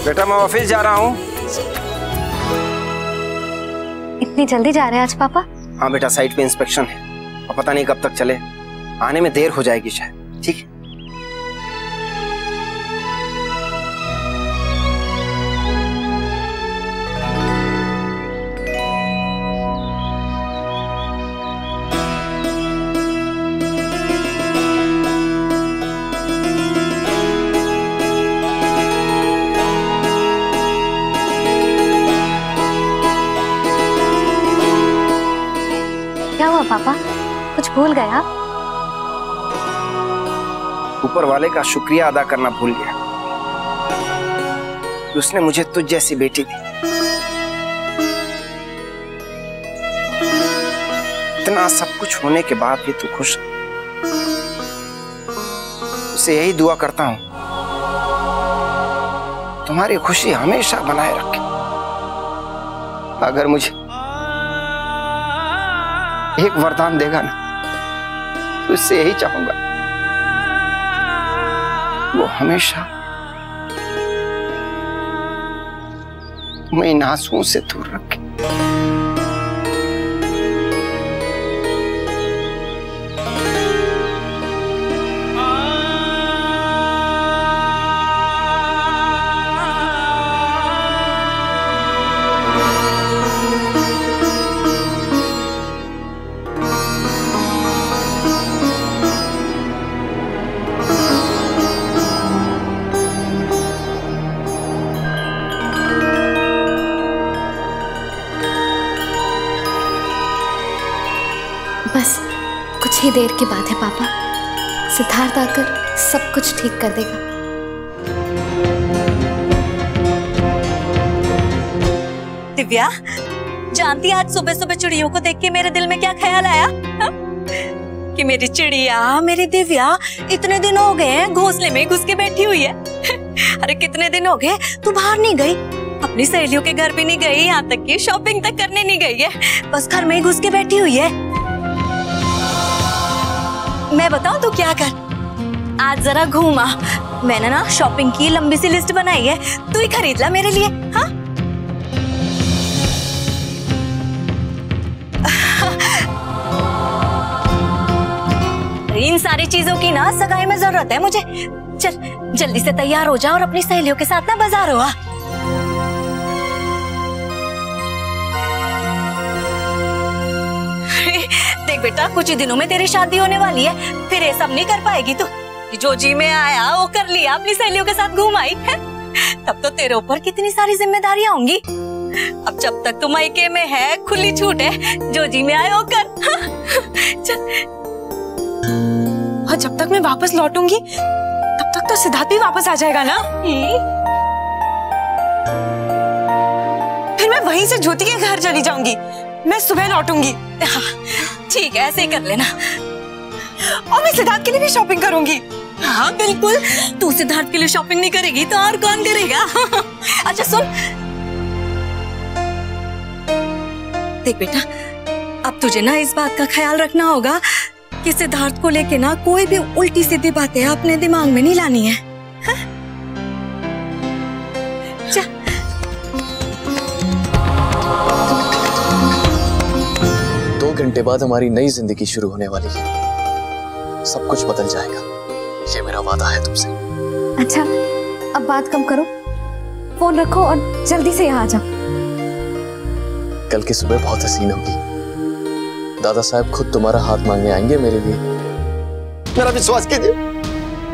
बेटा मैं ऑफिस जा रहा हूँ। इतनी जल्दी जा रहे हैं आज पापा? हाँ बेटा, साइट पे इंस्पेक्शन है और पता नहीं कब तक चले, आने में देर हो जाएगी शायद। ठीक है। क्या हुआ पापा, कुछ भूल गया? ऊपर वाले का शुक्रिया अदा करना भूल गया कि उसने मुझे तुझ जैसी बेटी दी। इतना सब कुछ होने के बाद भी तू खुश? उसे यही दुआ करता हूं तुम्हारी खुशी हमेशा बनाए रखे। अगर मुझे एक वरदान देगा ना तो इससे यही चाहूंगा, वो हमेशा तुम्हें इन आंसुओं से दूर रखे। बस कुछ ही देर की बात है पापा, सिद्धार्थ आकर सब कुछ ठीक कर देगा। दिव्या, जानती आज सुबह सुबह चिड़ियों को देख के मेरे दिल में क्या ख्याल आया? हा? कि मेरी चिड़िया, मेरी दिव्या इतने दिन हो गए हैं घोंसले में घुस के बैठी हुई है। अरे कितने दिन हो गए तू बाहर नहीं गई, अपनी सहेलियों के घर भी नहीं गई, यहाँ तक कि शॉपिंग तक करने नहीं गई है, बस घर में ही घुस के बैठी हुई है। मैं बताऊं तू क्या कर, आज जरा घूमा, मैंने ना शॉपिंग की लंबी सी लिस्ट बनाई है, तू ही खरीद ला मेरे लिए। हाँ इन सारी चीजों की ना सगाई में जरूरत है मुझे। चल जल्दी से तैयार हो जा और अपनी सहेलियों के साथ ना बाजार हो। देख बेटा, कुछ ही दिनों में तेरी शादी होने वाली है, फिर ये सब नहीं कर पाएगी तू। जो जी में आया वो कर लिया, अपनी सहेलियों के साथ घूम आई है, तब तो तेरे ऊपर कितनी सारी जिम्मेदारियां होंगी। अब जब तक तू मायके में है खुली छूट है, जो जी में आए वो कर। चल। और जब तक मैं वापस लौटूंगी तब तक तो सिद्धार्थ भी वापस आ जाएगा ना। फिर मैं वहीं से ज्योति के घर चली जाऊंगी, मैं सुबह लौटूंगी। हाँ, ठीक है, ऐसे ही कर लेना। और मैं सिद्धार्थ के लिए भी शॉपिंग करूंगी। हाँ बिल्कुल, तू सिद्धार्थ के लिए शॉपिंग नहीं करेगी तो और कौन करेगा? अच्छा सुन, देख बेटा, अब तुझे ना इस बात का ख्याल रखना होगा कि सिद्धार्थ को लेके ना कोई भी उल्टी सीधी बातें अपने दिमाग में नहीं लानी है। हाँ? जा। 2 घंटे बाद हमारी नई जिंदगी शुरू होने वाली है, सब कुछ बदल जाएगा, ये मेरा वादा है तुमसे। अच्छा अब बात कम करो, फोन रखो और जल्दी से यहाँ आ जाओ। कल की सुबह बहुत हसीन होगी, दादा साहब खुद तुम्हारा हाथ मांगने आएंगे मेरे लिए। मेरा विश्वास कीजिए,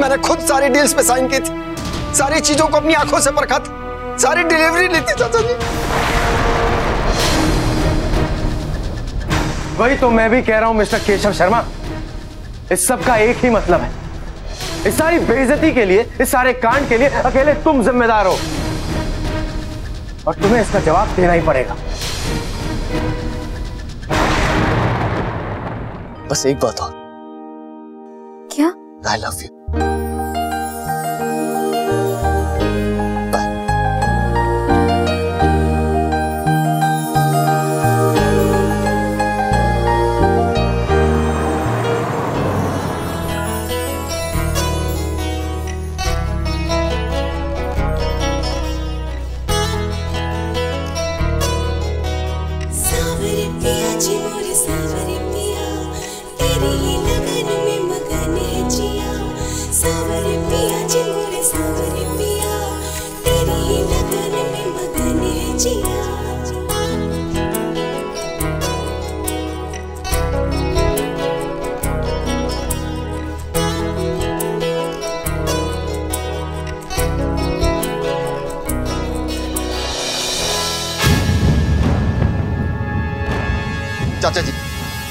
मैंने खुद सारी डील्स पे साइन की थी, सारी चीजों को अपनी आंखों से परखा था, सारी डिलीवरी ली थी चाचा जी। वही तो मैं भी कह रहा हूं मिस्टर केशव शर्मा, इस सब का एक ही मतलब है, इस सारी बेइज्जती के लिए, इस सारे कांड के लिए अकेले तुम जिम्मेदार हो और तुम्हें इसका जवाब देना ही पड़ेगा। बस एक बात और। क्या? I love you। पिया जी मोरे सावरे पिया, तेरी ही लगन में मगन है जिया।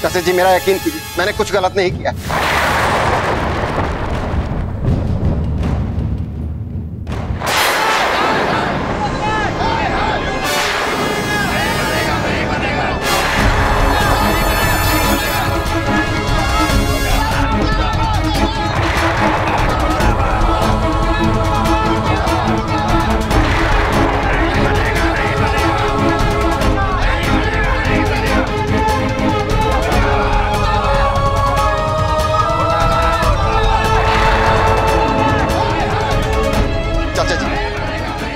चाचा जी मेरा यकीन कीजिए, मैंने कुछ गलत नहीं किया।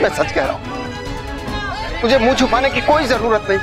मैं सच कह रहा हूं, मुझे मुंह छुपाने की कोई जरूरत नहीं।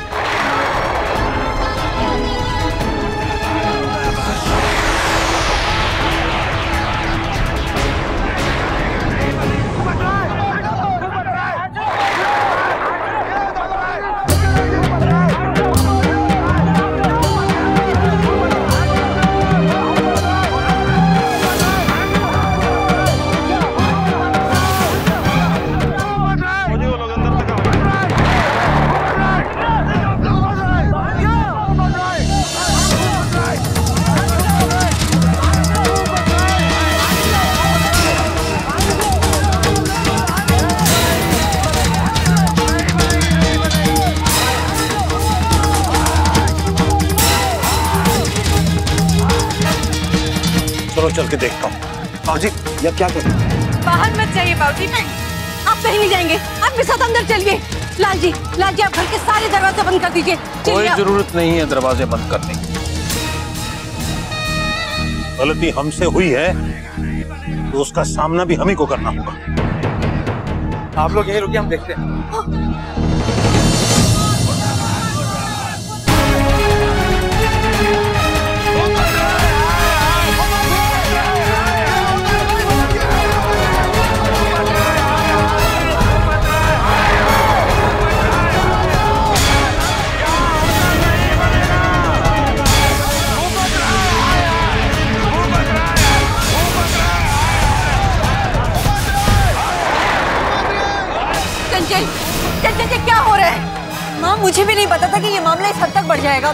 चलो चल के देखता हूँ। बाबूजी ये क्या कर रहे हैं? बाहर मत जाइए बाबूजी, आप कहीं नहीं जाएंगे, आप मेरे साथ अंदर चलिए। लाल जी आप घर के सारे दरवाजे बंद कर दीजिए। कोई जरूरत नहीं है दरवाजे बंद करने की। गलती हमसे हुई है तो उसका सामना भी हम ही को करना होगा। आप लोग यहीं रुकिए, हम देखते हैं। क्या हो रहा है? माँ मुझे भी नहीं पता था कि ये मामला इस हद तक बढ़ जाएगा।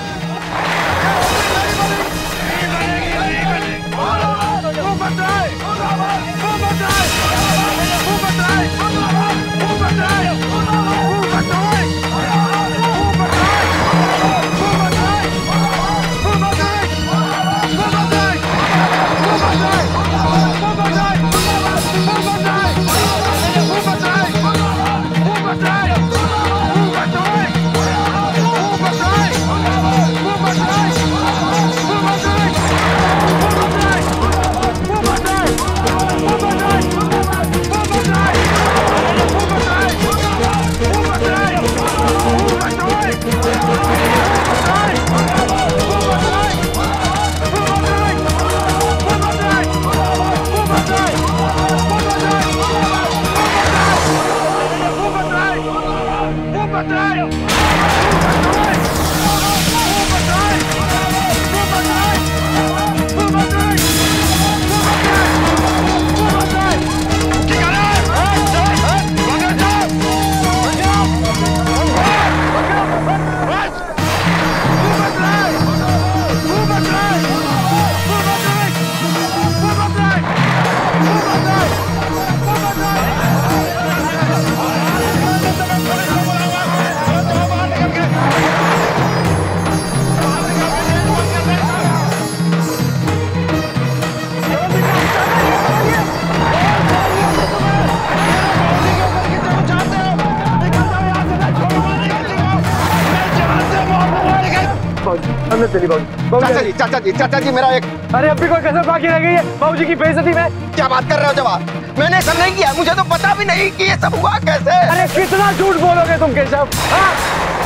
चाचा जी मेरा एक, अरे अब भी कोई कसर बाकी रह गई है बाबूजी की बेइज्जती में? क्या बात कर रहे हो जवाब? मैंने सब नहीं किया, मुझे तो पता भी नहीं कि ये सब हुआ कैसे। अरे कितना झूठ बोलोगे तुम केशव?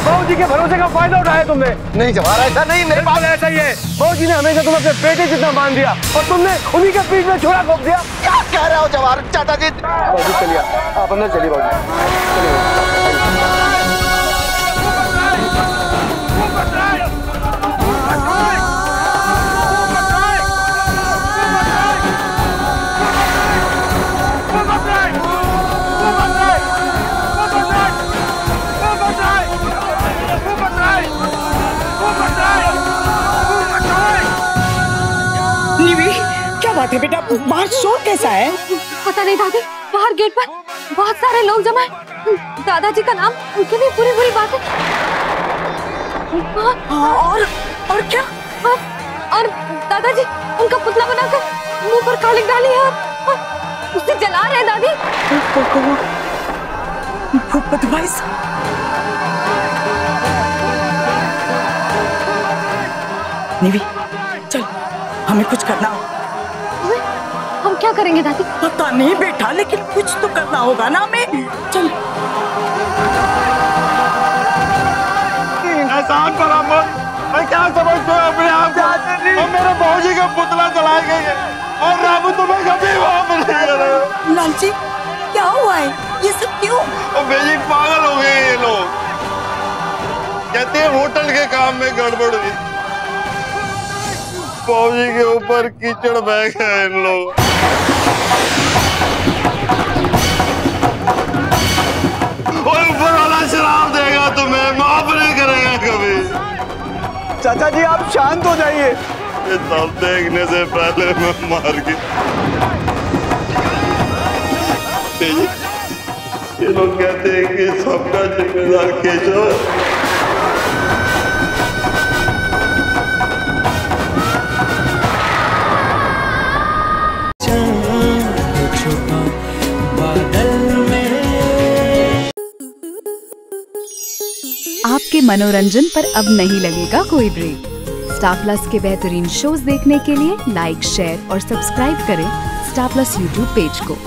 बाबूजी के भरोसे का फायदा उठाया तुमने। नहीं जवाहर, ऐसा नहीं, मेरे पास ऐसा ही है। बाबूजी ने हमेशा तुम्हें अपने बेटे जितना मान दिया और तुमने उन्हीं के पीठ में छोरा घोंप दिया। कह रहे हो जवाहर चाचा जी? बाबू चलिए, आप अंदर चलिए बाबू, क्या बात है बेटा, बाहर शोर कैसा है? पता नहीं दादी, बाहर गेट पर बहुत सारे लोग जमा हैं। दादाजी का नाम उनके लिए पूरी पूरी बात है। और क्या? और दादाजी उनका पुतला बनाकर मुंह पर कालिक डाली है और उसे जला रहे हैं दादी। बदमाश। निवी चल, हमें कुछ करना होगा। हम क्या करेंगे दादी? पता नहीं बेटा, लेकिन कुछ तो करना होगा ना हमें। चल। एहसान पर मैं क्या समझते हो अपने आप को? और मेरे भौजी का पुतला जलाए गए और रामू तुम्हें कभी वापस नहीं करे। लालची क्या हुआ है? ये सब क्यों? और बेजी पागल हो गए ये लोग, कहते हैं होटल के काम में गड़बड़ हुई, फौजी के ऊपर कीचड़ बह गए इन लोग। और ऊपर वाला शराब देगा तुम्हें, माफ नहीं करेगा कभी। चाचा जी आप शांत हो जाइए। ये सब देखने से पहले मैं मार के ये लोग कहते हैं कि सबका जिम्मेदार केशव। आपके मनोरंजन पर अब नहीं लगेगा कोई ब्रेक। स्टार प्लस के बेहतरीन शोज देखने के लिए लाइक, शेयर और सब्सक्राइब करें स्टार प्लस यूट्यूब पेज को।